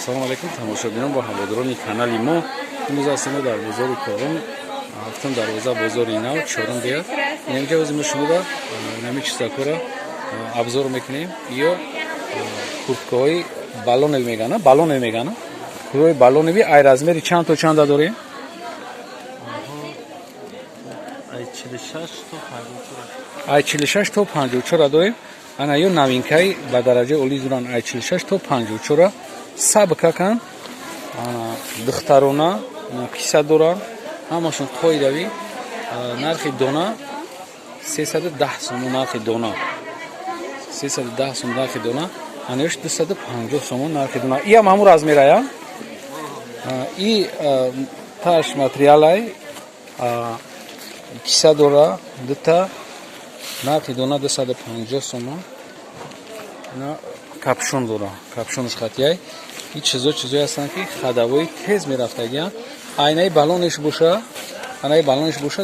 Салом алейкум тамошобинон ва ҳаводорони канали мо. Имрӯз ҳастем дар бозори Коғон, ҳафтум дарвоза бозори нав, чорум деяд. Инҷа ӯзи мо шумода нами чизакора абзор мекунем. Ё курткаҳои балоневи мегана, курткаҳои балоневи ай размери чанд то чанда дорем? Ай 46 то 54 дорем. Ана ё навинкаи ба дараҷаи олӣ дуран ай 46 то 54 сабкакан духтарона қисса доран, ҳамашон қоидави. Нархи дона 310 сом, нархи дона 310 сом, нархи дона анеш 250 сом, нархи дона. И ам ҳамун размерая. И таш материалай қисса дора дута, нархи дона 250 сом. На капшон дора, капшонш хатияй. И чизои ҳастанд ки хадавои тез мерафтагиян. Айнаи балонеш боша,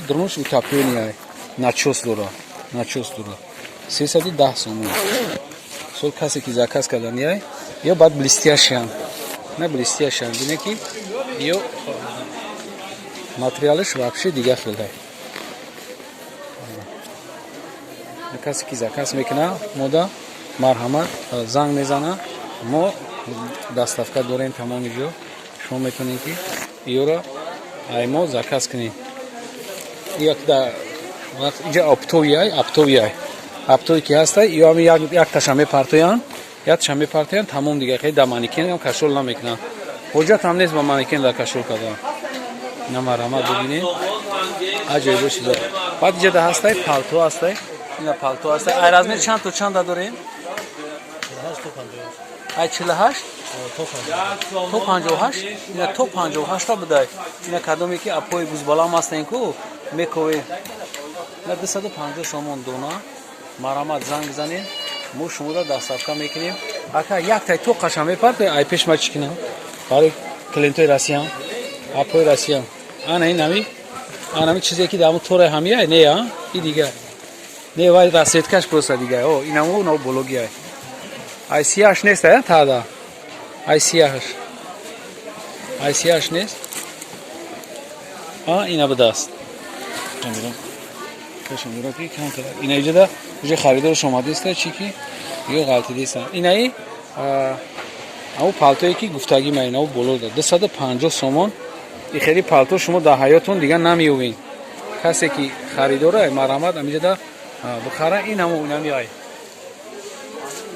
дурнуш утаплёнияй. Начос дора. 310 сом. Сол касе ки заказ карданияй, ё баъд блестящан. На блестящан, бине ки ё материалеш вообще дига хелай. Касе ки заказ мекуна, мода марҳамат занг мезана, мо доставка дорем тамоми ҷо. Шумо метавонед ки ёро ай мо заказ кунед. Инҷа аптовияй ки ҳастай, ё ҳами якташа мепартоянд, тамом дига хеле да манекен кашол намекунанд. ҳоҷат ҳам нест ба манекен да кашол кардан. Ина марҳамат бибинед. Аҷоибо чизо. Баъд инҷа ҳастай палто ҳастай. Ина палто ҳастай. Ай размери чанд то чанда дорем? Ай 48 то 58. Ина то 58 будай. Ина кадоме ки апои бузбалам ҳастен ку мекове. Ина 250 сомон дона. Марҳамат занг бизанед. Мо шумода доставка мекунем. Ака яктай тоқаша мепард, ай пешма чӣ кунам? Барои клиентои Россиян, апои Россиян. Ана инами чизе ки дар ҳамун тораи ҳамияй, не а? И дига. Не вай расветкаш просто дига. О, инаму но бологияй. Ай 38 нест а тада. Ай 38 нест. Ина будаст. Ина иҷода уже харидорш омадеста чӣ ки ё ғалти деста. Инаи аму палтое ки гуфтагӣ маинаву боло да 250 сомон. И хели палто шумо дар ҳаётон дига намеёбед. Касе ки харидора марҳамат амиҷода бухара инами ай.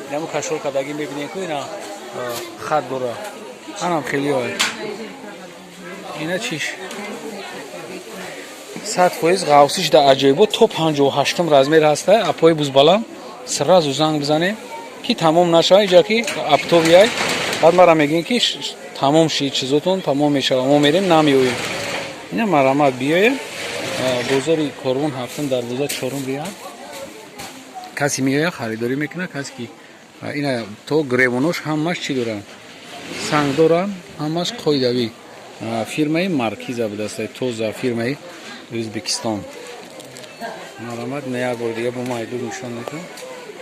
Инаму кашол кардагӣ мебинед ку ина хат дора. Анам хели ай. Ина чиш 100% ғавсиш да аҷоибо то 58 размер ҳаста. Апои бузбалам сразу занг бизанем ки тамом нашавад. Иҷа ки аптовияй. Баъд мара мегӯем ки тамом ши чизотон тамом мешавад. Мо мерем намеоем. Ина марҳамат биёем. Бозори Корвон ҳафтум дарвоза чорум биям. Касе меояд харидорӣ мекунад, касе ки ина то гревонош ҳамаш чӣ доранд? Санг доранд, ҳамаш қоидави. Фирмаи Маркиза будастай, тоза фирмаи Ӯзбекистон. Марҳамат ина як бори дига бо ма айдур нишон метавон.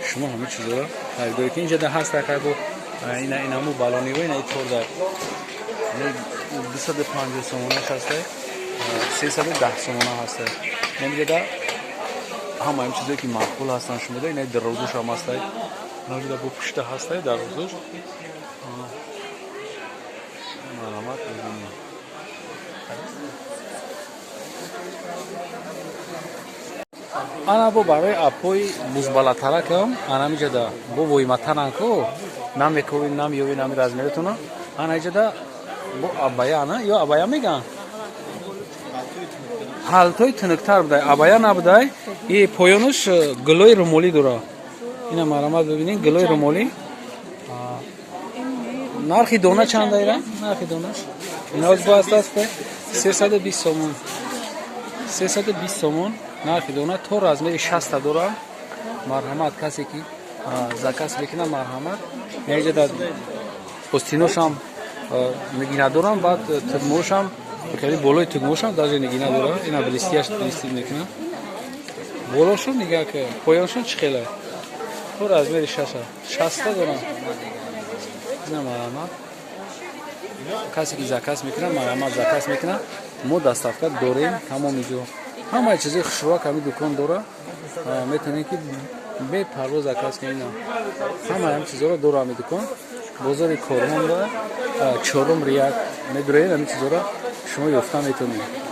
Шумо ҳамин чизора харидорӣ кунед. Инҷа да ҳаст акай бо инаму балонево ина торда 250 сомонаш ҳастай, 310 сомона ҳастай. Инҷа да ҳама ин чизое ки маъқул ҳастанд шумода. ина дарозуш ҳам ҳастай. Инҷа бо пушта ҳастай дарозуш. Марҳамат бибинед. Ана бо барои апои бузбалатаракам анамиҷада бо воиматаранку намековем намеёвем ами размератуна. Ана иҷада бо абая ана ё абая меган. Палтои тунуктар будай, абая набудай. И поёнуш гулои румолӣ дора. Ина марҳамат бибинед, гулои румолӣ. Нархи дона чанда ира? Нархи донаш? Иноз бааст 320 сомон. 320 сомон. Нархи дона то размери 60 дора. Марҳамат касе ки заказ мекуна марҳамат. Иҷада остиношам нигина дорам, баъд тугмошам хеле болои тугмошам даже нигина дора. Ина блестияш блести мекуна. Болошон дига ки поёншон чӣ хелай? То размери 60 дорам. Ина марҳамат. کسی که заказ میکنه مرامت заказ میکنه ما دستافت داریم تمام اینجا همه چیزی خوشواک همین دکان داره میتونید که به پرواز заказ کنید همه چیزا رو داره همین دکان بازار کارمان داره چهارم ریاض میدونید همین چیزا رو شما یافت میتونید